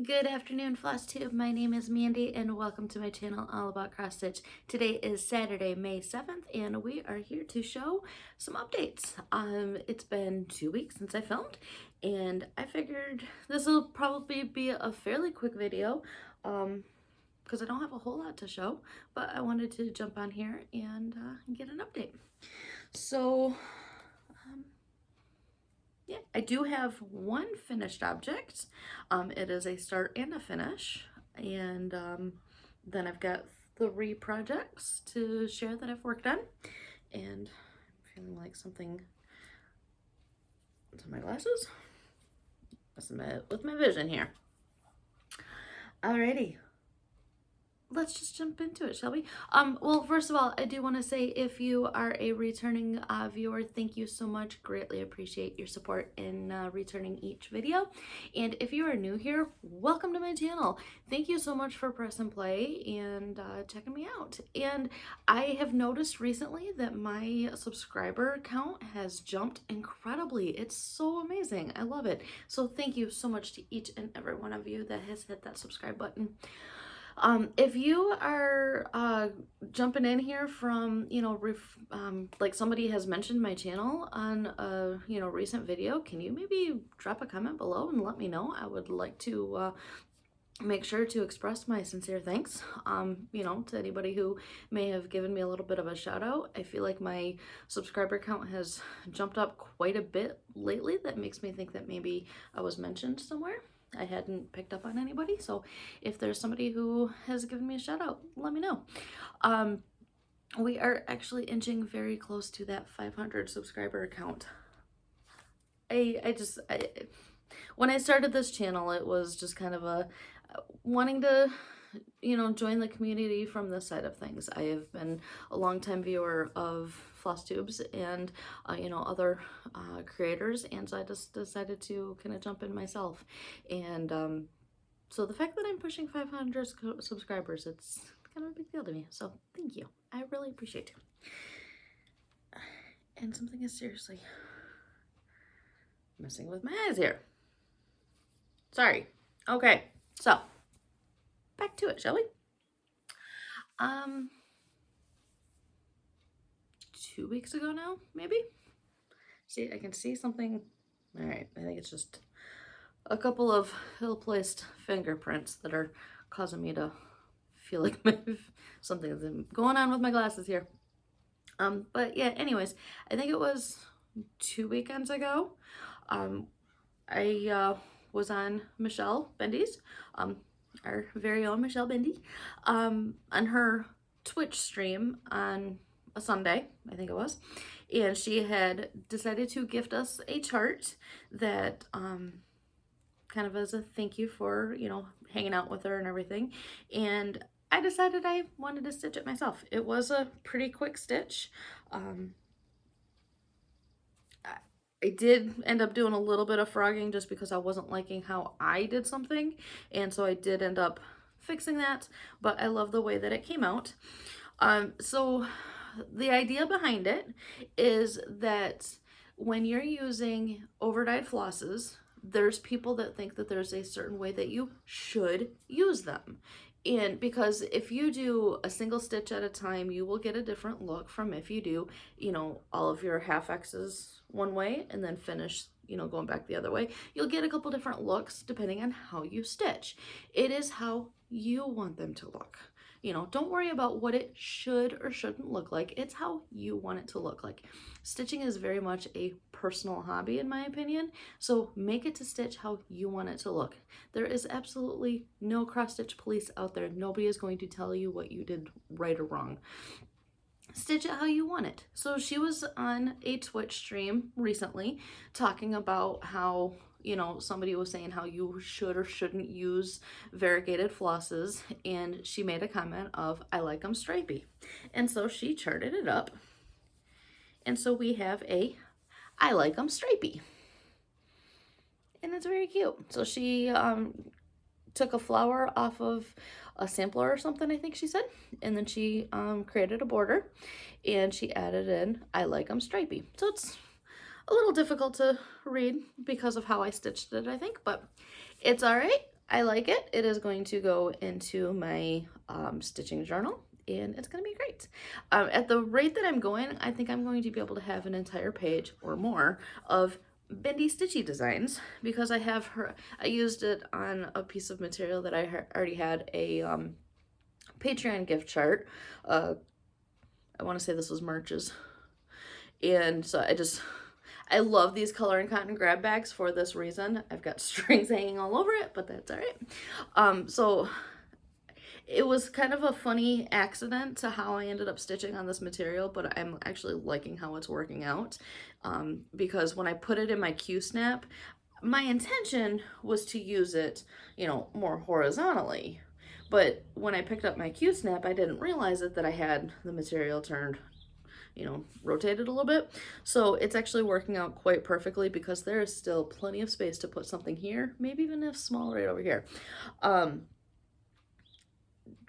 Good afternoon, Flosstube. My name is Mandy and welcome to my channel all about cross stitch. Today is Saturday, May 7th, and we are here to show some updates. It's been 2 weeks since I filmed, and I figured this will probably be a fairly quick video because I don't have a whole lot to show, but I wanted to jump on here and get an update. So yeah, I do have one finished object. It is a start and a finish. And then I've got 3 projects to share that I've worked on. And I'm feeling like something to my glasses. With my vision here. Alrighty. Let's just jump into it, shall we? Well, first of all, I do want to say if you are a returning viewer, thank you so much. Greatly appreciate your support in returning each video. And if you are new here, welcome to my channel. Thank you so much for pressing play and checking me out. And I have noticed recently that my subscriber count has jumped incredibly. It's so amazing. I love it. So thank you so much to each and every one of you that has hit that subscribe button. If you are jumping in here from, like somebody has mentioned my channel on a, recent video, can you maybe drop a comment below and let me know? I would like to make sure to express my sincere thanks, to anybody who may have given me a little bit of a shout out. I feel like my subscriber count has jumped up quite a bit lately. That makes me think that maybe I was mentioned somewhere. I hadn't picked up on anybody, so if there's somebody who has given me a shout out, let me know. We are actually inching very close to that 500 subscriber count. When I started this channel, it was just kind of a wanting to join the community from this side of things. I have been a longtime viewer of Flosstubes and other creators, and so I just decided to kind of jump in myself. And so the fact that I'm pushing 500 subscribers, it's kind of a big deal to me. So thank you. I really appreciate it. And something is seriously messing with my eyes here. Sorry. Okay, so back to it, shall we? 2 weeks ago now, maybe? See, I can see something. All right, I think it's just a couple of ill-placed fingerprints that are causing me to feel like something's going on with my glasses here. But yeah, anyways, I think it was 2 weekends ago. I was on Michelle Bendy's, our very own Michelle Bendy, on her Twitch stream on a Sunday, I think it was, and she had decided to gift us a chart that kind of as a thank you for hanging out with her and everything. And I decided I wanted to stitch it myself. It was a pretty quick stitch. I did end up doing a little bit of frogging just because I wasn't liking how I did something, and so I did end up fixing that, but I love the way that it came out. So the idea behind it is that when you're using over-dyed flosses, there's people that think that there's a certain way that you should use them. And because if you do a single stitch at a time, you will get a different look from if you do, all of your half X's one way and then finish, going back the other way. You'll get a couple different looks depending on how you stitch. It is how you want them to look. Don't worry about what it should or shouldn't look like. It's how you want it to look like. Stitching is very much a personal hobby, in my opinion. So make it to stitch how you want it to look. There is absolutely no cross-stitch police out there. Nobody is going to tell you what you did right or wrong. Stitch it how you want it. So she was on a Twitch stream recently talking about how somebody was saying how you should or shouldn't use variegated flosses, and she made a comment of, I like them stripy. And so she charted it up. And so we have a, I like them stripy. And it's very cute. So she took a flower off of a sampler or something, I think she said, and then she created a border, and she added in, I like them stripy. So it's a little difficult to read because of how I stitched it, I think, but it's all right. I like it. It is going to go into my stitching journal, and it's going to be great. At the rate that I'm going, I think I'm going to be able to have an entire page or more of bendy stitchy designs, because I used it on a piece of material that I already had a Patreon gift chart. I want to say this was March's. And so I love these color and cotton grab bags for this reason. I've got strings hanging all over it, but that's all right. So it was kind of a funny accident to how I ended up stitching on this material, but I'm actually liking how it's working out. Because when I put it in my Q-snap, my intention was to use it, you know, more horizontally. But when I picked up my Q-snap, I didn't realize that I had the material turned, you know, rotated a little bit. So it's actually working out quite perfectly, because there is still plenty of space to put something here, maybe even if small right over here.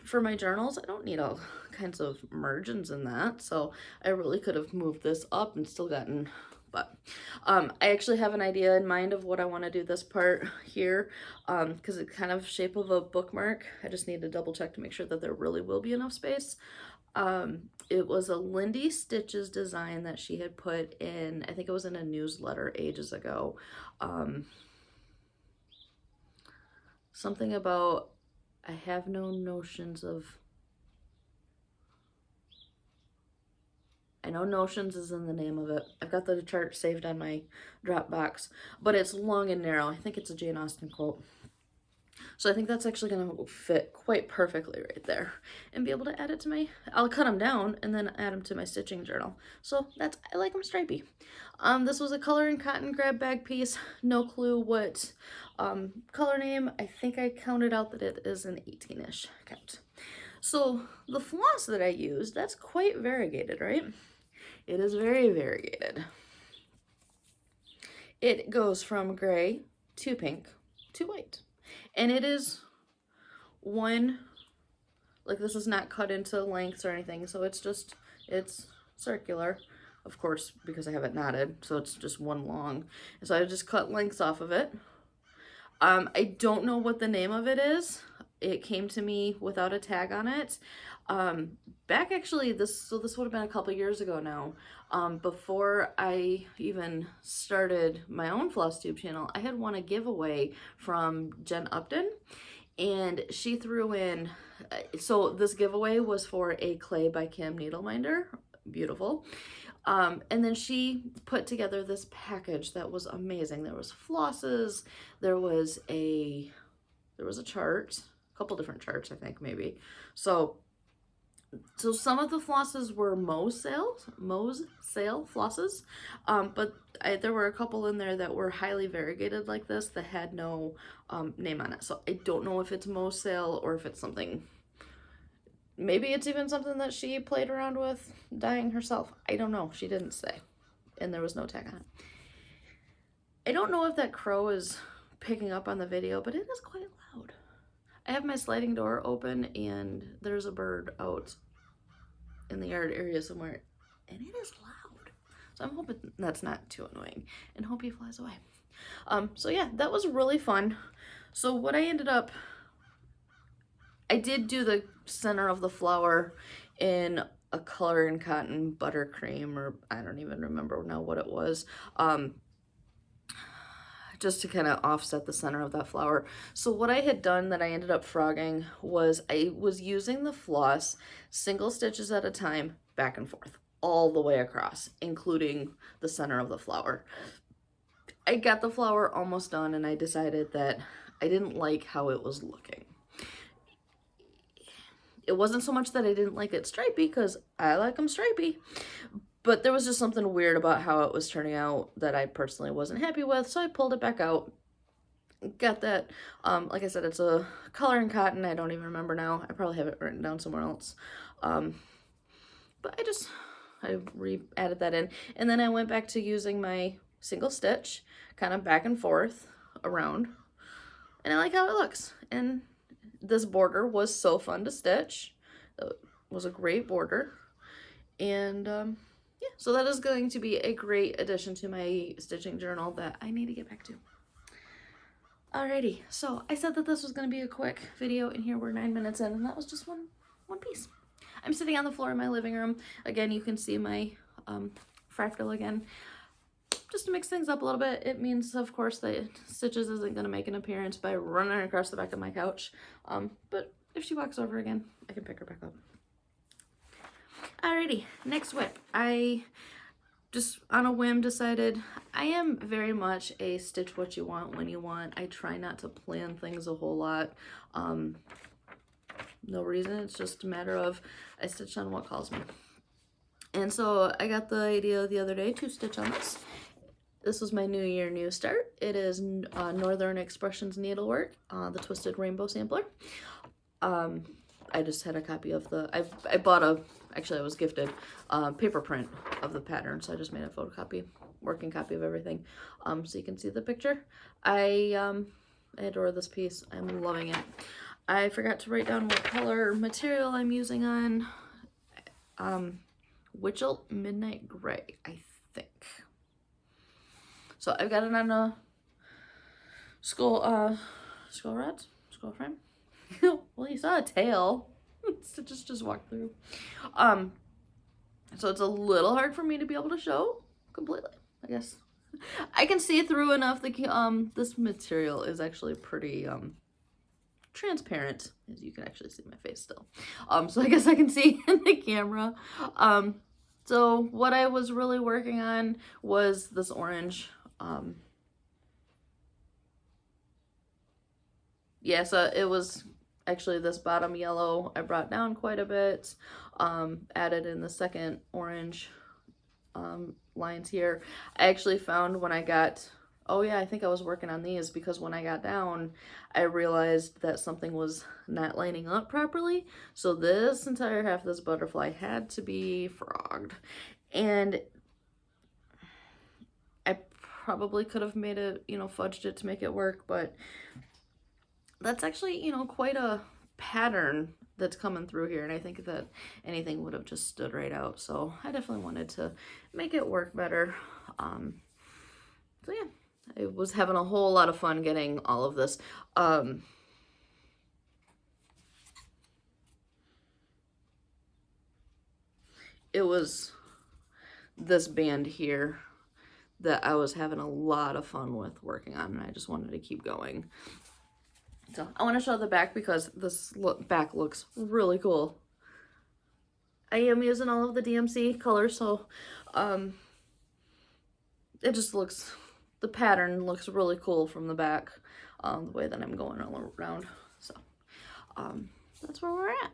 For my journals, I don't need all kinds of margins in that, so I really could have moved this up and still gotten, but I actually have an idea in mind of what I want to do this part here, because it's kind of shape of a bookmark. I just need to double check to make sure that there really will be enough space. It was a Lindy Stitches design that she had put in, I think it was in a newsletter ages ago. Something about, I have no notions of, I know Notions is in the name of it. I've got the chart saved on my Dropbox, but it's long and narrow. I think it's a Jane Austen quote. So I think that's actually going to fit quite perfectly right there, and be able to add it to my, I'll cut them down and then add them to my stitching journal. So that's, I like them stripy. This was a color and cotton grab bag piece. No clue what color name. I think I counted out that it is an 18-ish count. So the floss that I used, that's quite variegated, right? It is very variegated. It goes from gray to pink to white. And it is one, like this is not cut into lengths or anything, so it's just, it's circular, of course, because I have it knotted, so it's just one long. And so I just cut lengths off of it. I don't know what the name of it is. It came to me without a tag on it. Back actually, this would have been a couple years ago now. Before I even started my own Flosstube channel, I had won a giveaway from Jen Upton, and she threw in, so this giveaway was for a clay by Kim Needleminder, beautiful. And then she put together this package that was amazing. There was flosses, there was a chart, a couple different charts, I think, maybe. So some of the flosses were Mo's sale flosses, but there were a couple in there that were highly variegated like this that had no name on it. So I don't know if it's Mo's sale or if it's something, maybe it's even something that she played around with dyeing herself. I don't know. She didn't say, and there was no tag on it. I don't know if that crow is picking up on the video, but it is quite loud. I have my sliding door open and there's a bird out in the yard area somewhere, and it is loud. So I'm hoping that's not too annoying, and hope he flies away. So yeah, that was really fun. So what I ended up, I did do the center of the flower in a color and cotton buttercream, or I don't even remember now what it was. Just to kind of offset the center of that flower. So what I had done that I ended up frogging was I was using the floss single stitches at a time, back and forth, all the way across, including the center of the flower. I got the flower almost done, and I decided that I didn't like how it was looking. It wasn't so much that I didn't like it stripy, because I like them stripy, but there was just something weird about how it was turning out that I personally wasn't happy with, so I pulled it back out. Got that, like I said, it's a color and cotton. I don't even remember now. I probably have it written down somewhere else. But I re-added that in. And then I went back to using my single stitch, kind of back and forth around. And I like how it looks. And this border was so fun to stitch. It was a great border. And yeah, so that is going to be a great addition to my stitching journal that I need to get back to. Alrighty, so I said that this was going to be a quick video, and here we're 9 minutes in, and that was just one piece. I'm sitting on the floor in my living room. Again, you can see my fractal again. Just to mix things up a little bit, it means, of course, that Stitches isn't going to make an appearance by running across the back of my couch. But if she walks over again, I can pick her back up. Alrighty, next whip. I just on a whim decided I am very much a stitch what you want when you want. I try not to plan things a whole lot. No reason, it's just a matter of I stitch on what calls me. And so I got the idea the other day to stitch on this. This was my New Year, New Start. It is Northern Expressions Needlework, the Twisted Rainbow Sampler. I just had a copy of the, I bought a, actually I was gifted paper print of the pattern, so I just made a photocopy, working copy of everything, so you can see the picture. I adore this piece. I'm loving it. I forgot to write down what color material I'm using on. Witchelt Midnight Gray, I think. So I've got it on a scroll frame. Well, you saw a tail. Stitches just walked through. So it's a little hard for me to be able to show completely, I guess. I can see through enough. This material is actually pretty transparent, as you can actually see my face still. So I guess I can see in the camera. So what I was really working on was this orange. Yeah, so it was actually this bottom yellow I brought down quite a bit, added in the second orange lines here. I actually found when I got, oh yeah, I think I was working on these because when I got down, I realized that something was not lining up properly. So this entire half of this butterfly had to be frogged. And I probably could have made it, fudged it to make it work, but that's actually, quite a pattern that's coming through here, and I think that anything would have just stood right out. So I definitely wanted to make it work better. So yeah, I was having a whole lot of fun getting all of this. It was this band here that I was having a lot of fun with working on, and I just wanted to keep going. So I want to show the back because this back looks really cool. I am using all of the DMC colors, so it just looks, the pattern looks really cool from the back, the way that I'm going all around. So that's where we're at.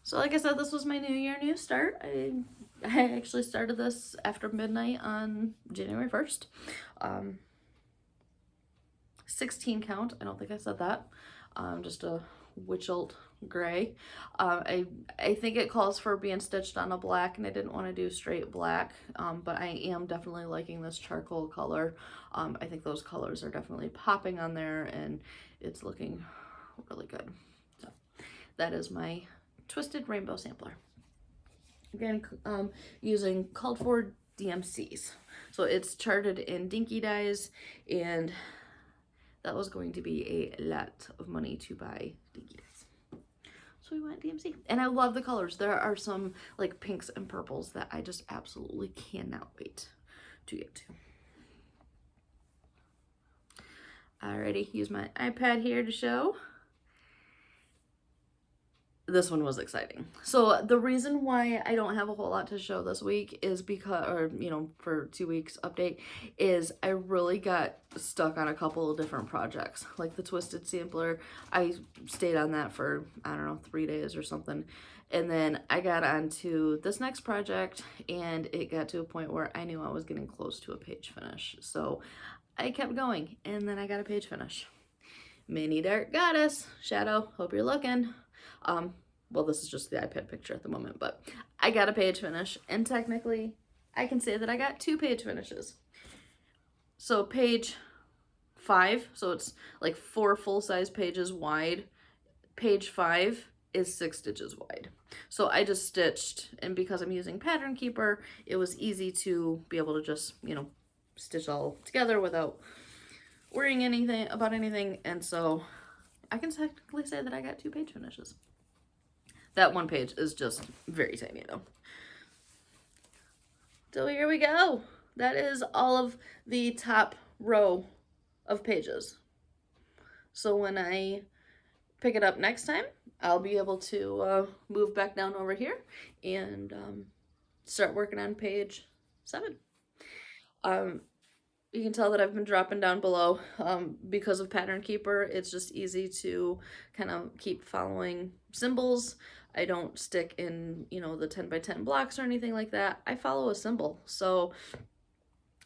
So like I said, this was my New Year, New Start. I actually started this after midnight on January 1st. 16 count, I don't think I said that. Just a Witchelt gray. I think it calls for being stitched on a black, and I didn't want to do straight black, but I am definitely liking this charcoal color. I think those colors are definitely popping on there, and it's looking really good. So that is my Twisted Rainbow Sampler. Again, using called for DMCs. So it's charted in Dinky Dyes, and that was going to be a lot of money to buy Dinky Dyes. So we went DMC. And I love the colors. There are some like pinks and purples that I just absolutely cannot wait to get to. Alrighty, use my iPad here to show. This one was exciting. So the reason why I don't have a whole lot to show this week is because, or for 2 weeks update, is I really got stuck on a couple of different projects. Like the Twisted Sampler, I stayed on that for, I don't know, 3 days or something. And then I got onto this next project, and it got to a point where I knew I was getting close to a page finish. So I kept going, and then I got a page finish. Mini Dark Goddess, Shadow, hope you're looking. Well, this is just the iPad picture at the moment, but I got a page finish, and technically I can say that I got 2 page finishes. So page 5, so it's like 4 full-size pages wide. Page 5 is 6 stitches wide. So I just stitched, and because I'm using Pattern Keeper, it was easy to be able to just, stitch all together without worrying anything about anything, and so I can technically say that I got 2 page finishes. That one page is just very tiny though. So here we go. That is all of the top row of pages. So when I pick it up next time, I'll be able to move back down over here and start working on page 7. You can tell that I've been dropping down below because of Pattern Keeper. It's just easy to kind of keep following symbols. I don't stick in, you know, the 10 by 10 blocks or anything like that. I follow a symbol. So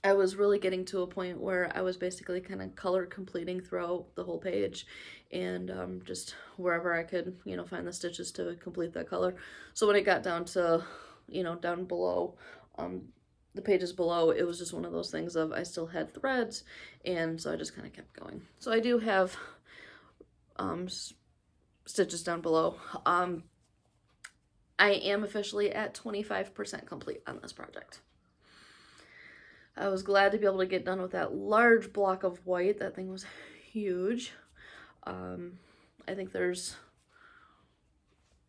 I was really getting to a point where I was basically kind of color completing throughout the whole page, and just wherever I could, you know, find the stitches to complete that color. So when it got down to, you know, down below, the pages below, it was just one of those things of I still had threads, and so I just kind of kept going. So I do have stitches down below. I am officially at 25% complete on this project. I was glad to be able to get done with that large block of white. That thing was huge. I think there's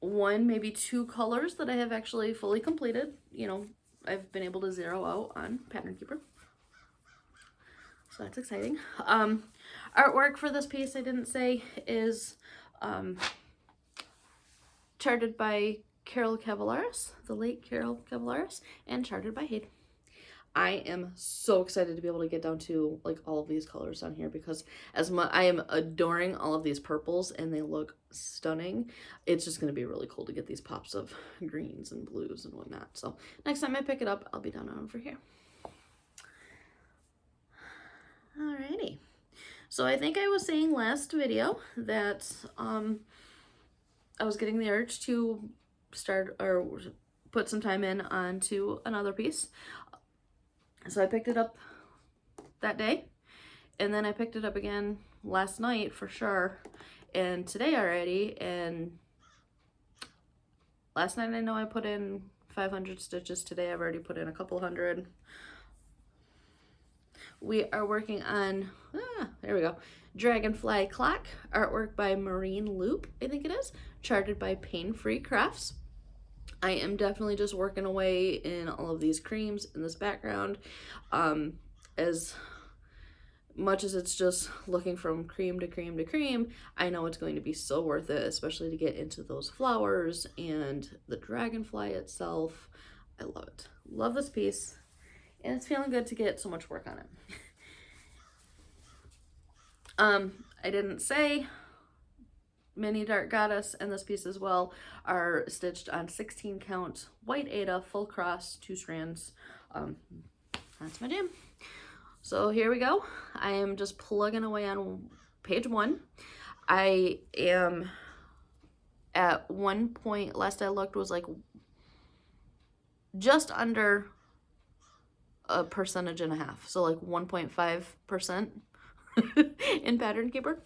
1, maybe 2 colors that I have actually fully completed. You know, I've been able to zero out on Pattern Keeper. So that's exciting. Artwork for this piece, I didn't say, is charted by Carol Cavallaris, the late Carol Cavallaris, and charted by Hayden. I am so excited to be able to get down to like all of these colors on here, because as much I am adoring all of these purples and they look stunning, it's just going to be really cool to get these pops of greens and blues and whatnot. So next time I pick it up, I'll be down over here. Alrighty. So I think I was saying last video that I was getting the urge to start or put some time in onto another piece. So I picked it up that day, and then I picked it up again last night for sure, and today already, and last night I know I put in 500 stitches. Today I've already put in a couple hundred. We are working on, there we go, Dragonfly Clock, artwork by Marine Loop, I think it is, charted by Pain Free Crafts. I am definitely just working away in all of these creams in this background. As much as it's just looking from cream to cream to cream, I know it's going to be so worth it, especially to get into those flowers and the dragonfly itself. I love it. Love this piece, and it's feeling good to get so much work on it. I didn't say Mini Dark Goddess and this piece as well are stitched on 16 count white Aida full cross 2 strands. That's my jam. So here we go. I am just plugging away on page 1. I am at one point, last I looked, was like just under 1.5%, so like 1.5% in Pattern Keeper.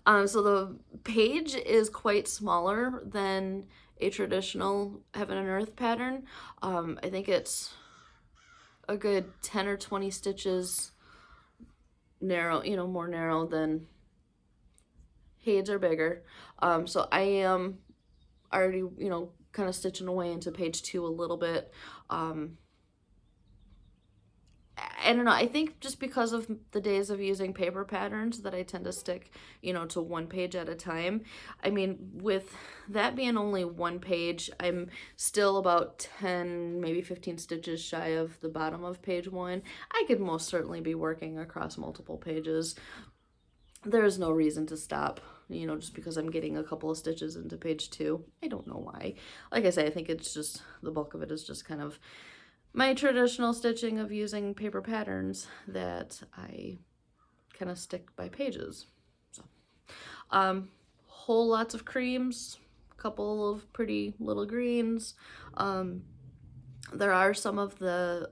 So the page is quite smaller than a traditional Heaven and Earth pattern. I think it's a good 10 or 20 stitches narrow, you know, more narrow than Hades are bigger. So I am already, you know, kind of stitching away into page 2 a little bit. I don't know, I think just because of the days of using paper patterns that I tend to stick, you know, to 1 page at a time. I mean, with that being only 1 page, I'm still about 10, maybe 15 stitches shy of the bottom of page 1. I could most certainly be working across multiple pages. There's no reason to stop, you know, just because I'm getting a couple of stitches into page 2. I don't know why. Like I say, I think it's just, the bulk of it is just kind of my traditional stitching of using paper patterns that I kind of stick by pages. So, whole lots of creams, a couple of pretty little greens. There are some of the,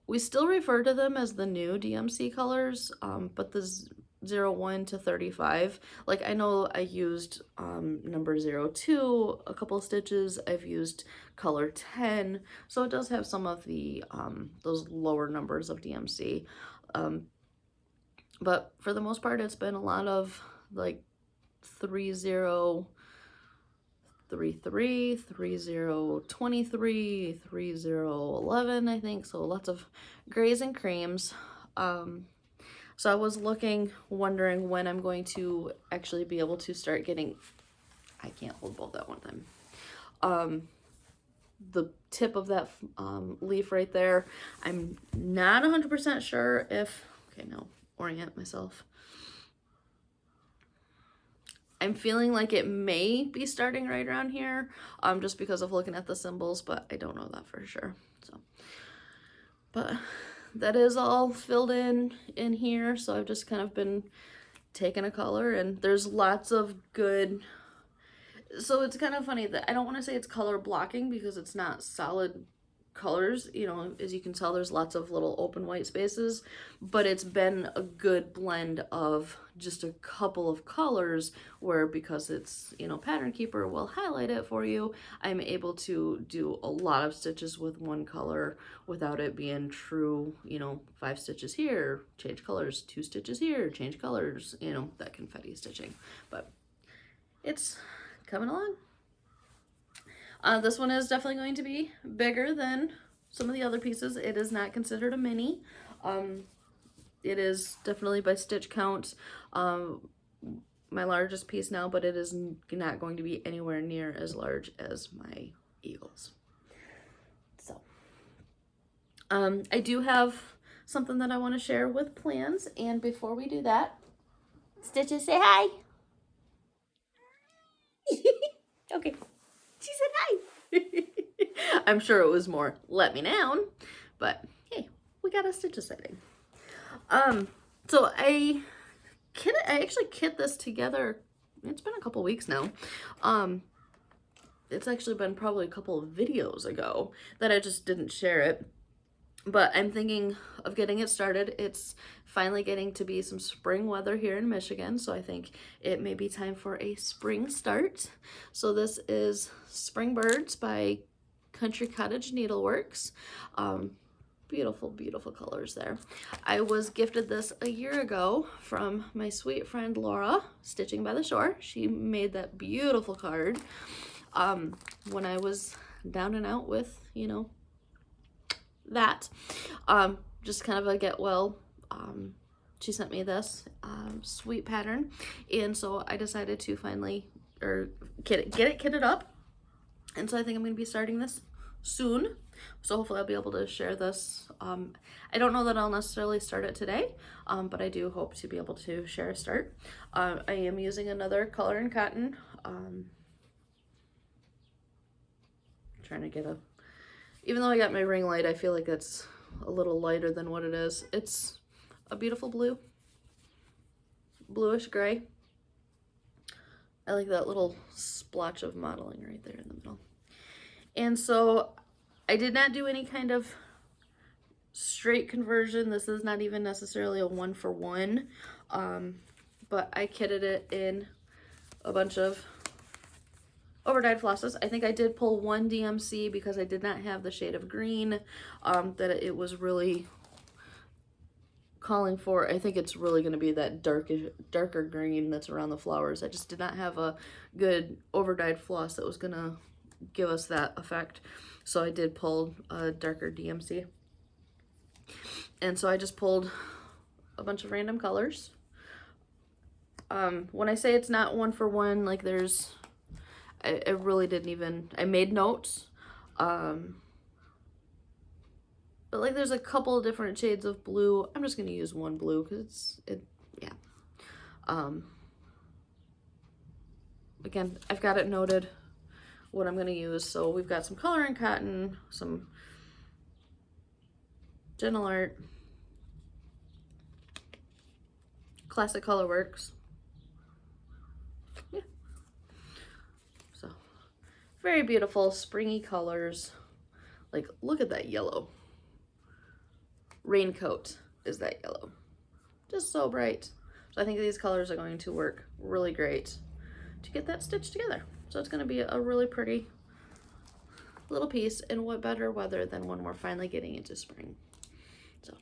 we still refer to them as the new DMC colors, but the 01 to 35, like I know I used number 02 a couple of stitches. I've used color 10, so it does have some of the those lower numbers of DMC. But for the most part, it's been a lot of like 3033, 3023, 3011, I think. So lots of grays and creams. So I was wondering when I'm going to actually be able to start getting, I can't hold both at one time. The tip of that leaf right there, I'm not 100% sure if, okay, no, orient myself. I'm feeling like it may be starting right around here, just because of looking at the symbols, but I don't know that for sure. So, but that is all filled in here. So I've just kind of been taking a color, and there's lots of good. So it's kind of funny that I don't want to say it's color blocking because it's not solid colors. You know, as you can tell, there's lots of little open white spaces, but it's been a good blend of just a couple of colors where, because it's, you know, Pattern Keeper will highlight it for you, I'm able to do a lot of stitches with one color without it being true, you know, 5 stitches here, change colors, 2 stitches here, change colors, you know, that confetti stitching. But it's coming along. This one is definitely going to be bigger than some of the other pieces. It is not considered a mini. It is definitely by stitch count my largest piece now, but it is not going to be anywhere near as large as my eagles. So I do have something that I want to share with plans, and before we do that, Stitches, say hi. Okay, she said hi. I'm sure it was more let me down, but hey, we got a Stitches sighting. So I actually kit this together. It's been a couple weeks now. It's actually been probably a couple of videos ago that I just didn't share it. But I'm thinking of getting it started. It's finally getting to be some spring weather here in Michigan, so I think it may be time for a spring start. So this is Spring Birds by Country Cottage Needleworks. Beautiful, beautiful colors there. I was gifted this a year ago from my sweet friend Laura, Stitching by the Shore. She made that beautiful card when I was down and out with, you know, that just kind of a get well. She sent me this sweet pattern, and so I decided to finally get it kitted up, and so I think I'm going to be starting this soon. So hopefully I'll be able to share this. I don't know that I'll necessarily start it today, but I do hope to be able to share a start. I am using another color and cotton. Trying to get a, even though I got my ring light, I feel like it's a little lighter than what it is. It's a beautiful blue, bluish gray. I like that little splotch of modeling right there in the middle. And so I did not do any kind of straight conversion. This is not even necessarily a 1-for-1, but I kitted it in a bunch of overdyed flosses. I think I did pull 1 DMC because I did not have the shade of green that it was really calling for. I think it's really going to be that darker green that's around the flowers. I just did not have a good overdyed floss that was going to give us that effect. So I did pull a darker DMC. And so I just pulled a bunch of random colors. When I say it's not 1-for-1, like there's, I really didn't even, I made notes. But like there's a couple of different shades of blue. I'm just going to use one blue because yeah. Again, I've got it noted what I'm going to use. So we've got some color and cotton, some Gentle Art, Classic Colorworks. Yeah. So very beautiful springy colors. Like, look at that yellow. Raincoat is that yellow. Just so bright. So I think these colors are going to work really great to get that stitched together. So it's going to be a really pretty little piece, and what better weather than when we're finally getting into spring. So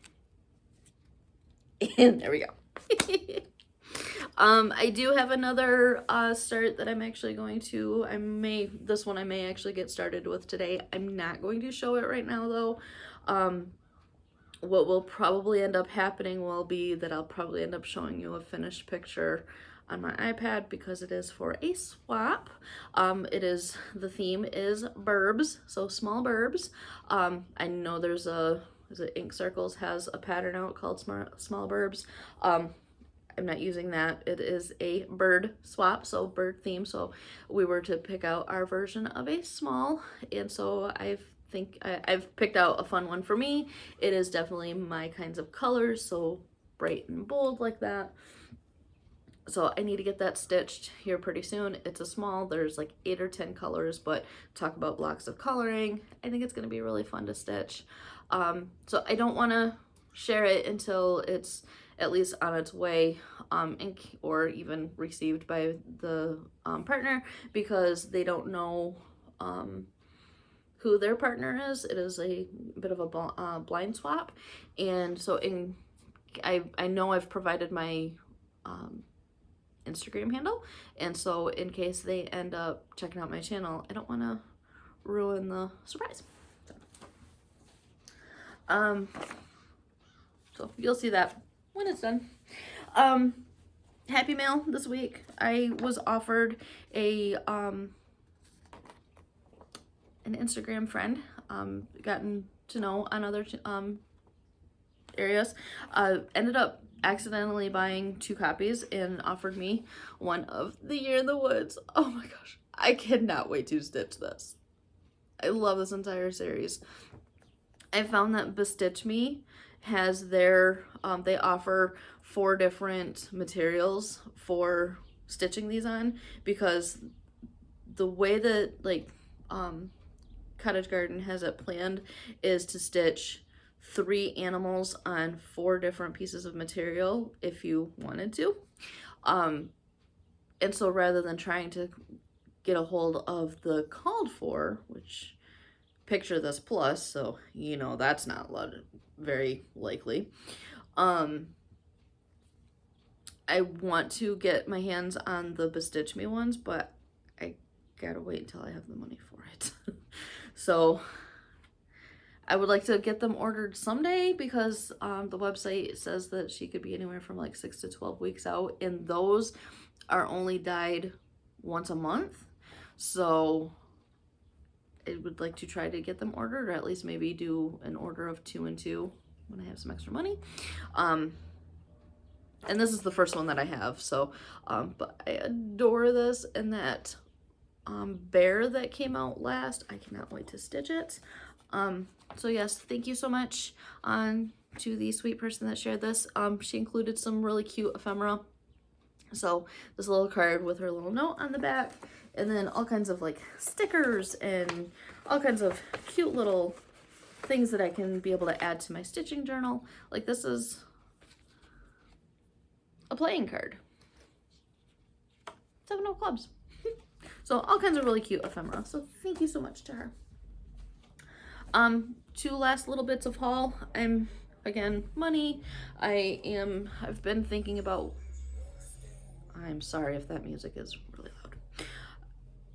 And there we go. I do have another start that I'm actually going to, this one I may actually get started with today. I'm not going to show it right now though. What will probably end up happening will be that I'll probably end up showing you a finished picture on my iPad because it is for a swap. The theme is burbs, so small burbs. I know there's is it Ink Circles has a pattern out called small burbs. I'm not using that. It is a bird swap, so bird theme. So we were to pick out our version of a small, and so I've picked out a fun one for me. It is definitely my kinds of colors, so bright and bold like that. So I need to get that stitched here pretty soon. It's a small, there's like 8 or 10 colors, but talk about blocks of coloring. I think it's gonna be really fun to stitch. So I don't wanna share it until it's at least on its way, or even received by the partner, because they don't know who their partner is. It is a bit of a blind swap, and so I know I've provided my Instagram handle, and so in case they end up checking out my channel, I don't want to ruin the surprise. So you'll see that when it's done. Happy mail this week. I was offered a an Instagram friend, gotten to know on other areas, ended up accidentally buying 2 copies and offered me one of The Year in the Woods. Oh my gosh, I cannot wait to stitch this. I love this entire series. I found that Bestitch Me has their, they offer 4 different materials for stitching these on, because the way that like Cottage Garden has it planned is to stitch 3 animals on 4 different pieces of material if you wanted to. And so rather than trying to get a hold of the called for, which picture this plus, so you know that's not very likely, I want to get my hands on the Bestitch Me ones, but I gotta wait until I have the money for it. So I would like to get them ordered someday, because the website says that she could be anywhere from like 6 to 12 weeks out, and those are only dyed once a month. So I would like to try to get them ordered, or at least maybe do an order of 2 and 2 when I have some extra money. And this is the first one that I have, so but I adore this, and that bear that came out last, I cannot wait to stitch it. So yes, thank you so much to the sweet person that shared this. She included some really cute ephemera. So this little card with her little note on the back, and then all kinds of like stickers and all kinds of cute little things that I can be able to add to my stitching journal. Like this is a playing card. 7 of clubs. So all kinds of really cute ephemera. So thank you so much to her. 2 last little bits of haul. Again, money. I've been thinking about, I'm sorry if that music is really loud.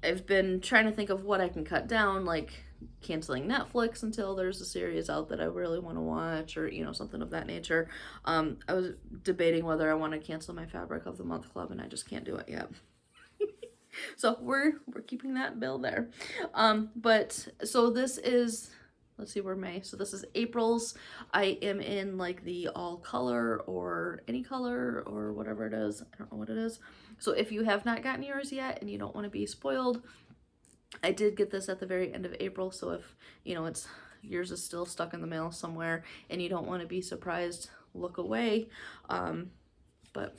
I've been trying to think of what I can cut down, like canceling Netflix until there's a series out that I really want to watch, or you know, something of that nature. I was debating whether I want to cancel my Fabric of the Month club, and I just can't do it yet. So we're keeping that bill there. But so this is, let's see, we're May, so this is April's. I am in like the all color or any color or whatever it is. I don't know what it is. So if you have not gotten yours yet and you don't want to be spoiled, I did get this at the very end of April. So if you know yours is still stuck in the mail somewhere and you don't want to be surprised, look away. But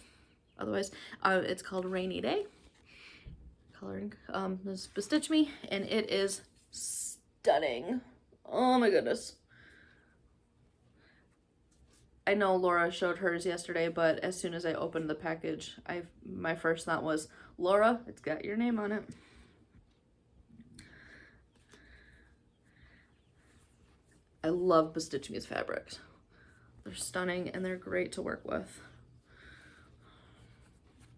otherwise, it's called Rainy Day. Coloring. This Bestitch Me, and it is stunning. Oh my goodness. I know Laura showed hers yesterday, but as soon as I opened the package, my first thought was, Laura, it's got your name on it. I love Bestitch Me's fabrics. They're stunning and they're great to work with.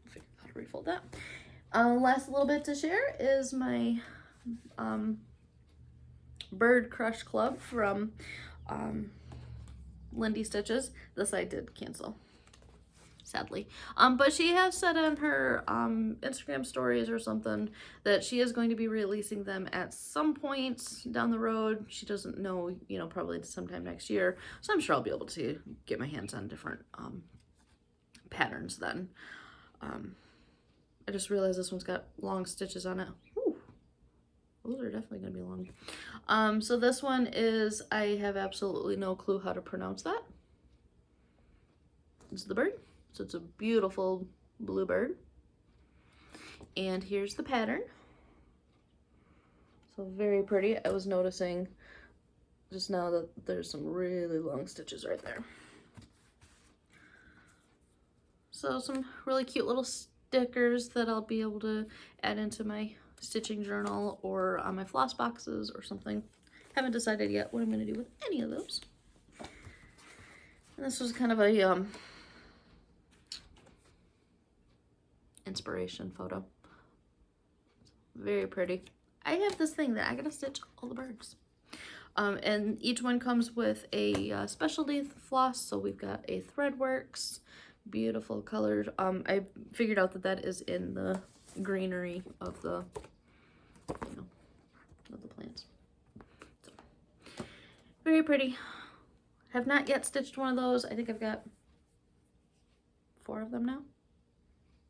Figure out how to refold that. Last little bit to share is my Bird Crush Club from Lindy Stitches. This I did cancel, sadly. But she has said on her Instagram stories or something that she is going to be releasing them at some point down the road. She doesn't know, you know, probably sometime next year. So I'm sure I'll be able to get my hands on different patterns then. I just realized this one's got long stitches on it. Whew. Those are definitely going to be long. So this one is, I have absolutely no clue how to pronounce that. This is the bird. So it's a beautiful blue bird. And here's the pattern. So very pretty. I was noticing just now that there's some really long stitches right there. So some really cute little stickers that I'll be able to add into my stitching journal or on my floss boxes or something. Haven't decided yet what I'm going to do with any of those. And this was kind of a inspiration photo. Very pretty. I have this thing that I gotta stitch all the birds. And each one comes with a specialty floss. So we've got a Threadworks, beautiful colored. I figured out that that is in the greenery of the, you know, of the plants. So, very pretty. Have not yet stitched one of those. I think I've got 4 of them now.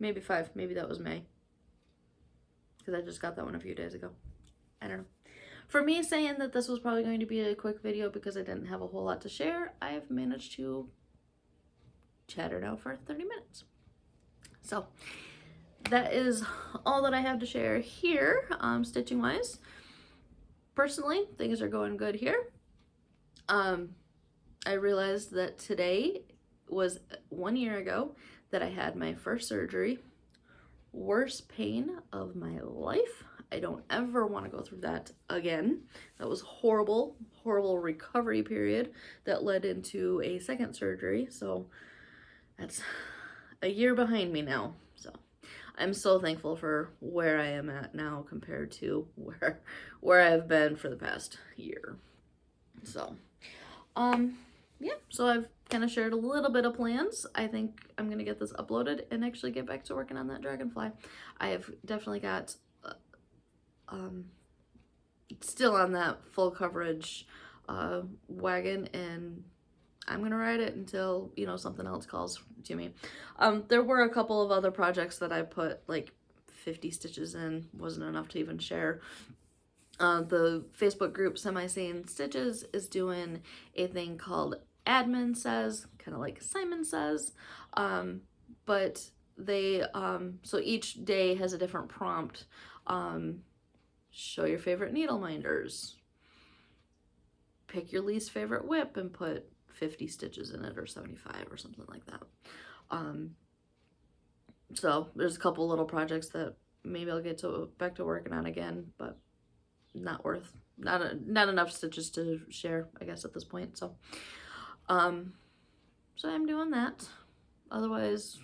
Maybe 5. Maybe that was May. Because I just got that one a few days ago. I don't know. For me saying that this was probably going to be a quick video because I didn't have a whole lot to share, I've managed to chatter now for 30 minutes. So that is all that I have to share here, stitching wise. Personally, things are going good here. I realized that today was 1 year ago that I had my first surgery. Worst pain of my life. I don't ever want to go through that again. That was horrible, horrible recovery period that led into a second surgery. So that's a year behind me now. So I'm so thankful for where I am at now compared to where I've been for the past year. So, yeah, so I've kind of shared a little bit of plans. I think I'm going to get this uploaded and actually get back to working on that Dragonfly. I have definitely got, still on that full coverage wagon, and I'm going to ride it until, you know, something else calls to me. There were a couple of other projects that I put like 50 stitches in, wasn't enough to even share. The Facebook group Semi-Sane Stitches is doing a thing called Admin Says, kind of like Simon Says, but they, so each day has a different prompt. Show your favorite needle minders, pick your least favorite whip and put 50 stitches in it or 75 or something like that. So there's a couple little projects that maybe I'll get back to working on again, but not enough stitches to share, I guess, at this point. So so I'm doing that. Otherwise,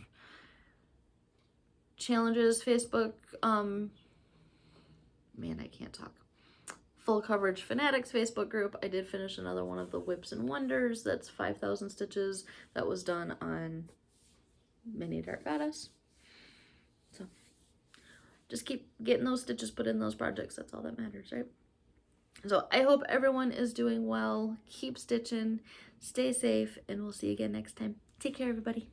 challenges, Facebook, man, I can't talk. Full Coverage Fanatics Facebook group. I did finish another one of the Whips and Wonders. That's 5,000 stitches. That was done on Mini Dark Goddess. So just keep getting those stitches put in those projects. That's all that matters, right? So I hope everyone is doing well. Keep stitching, stay safe, and we'll see you again next time. Take care, everybody.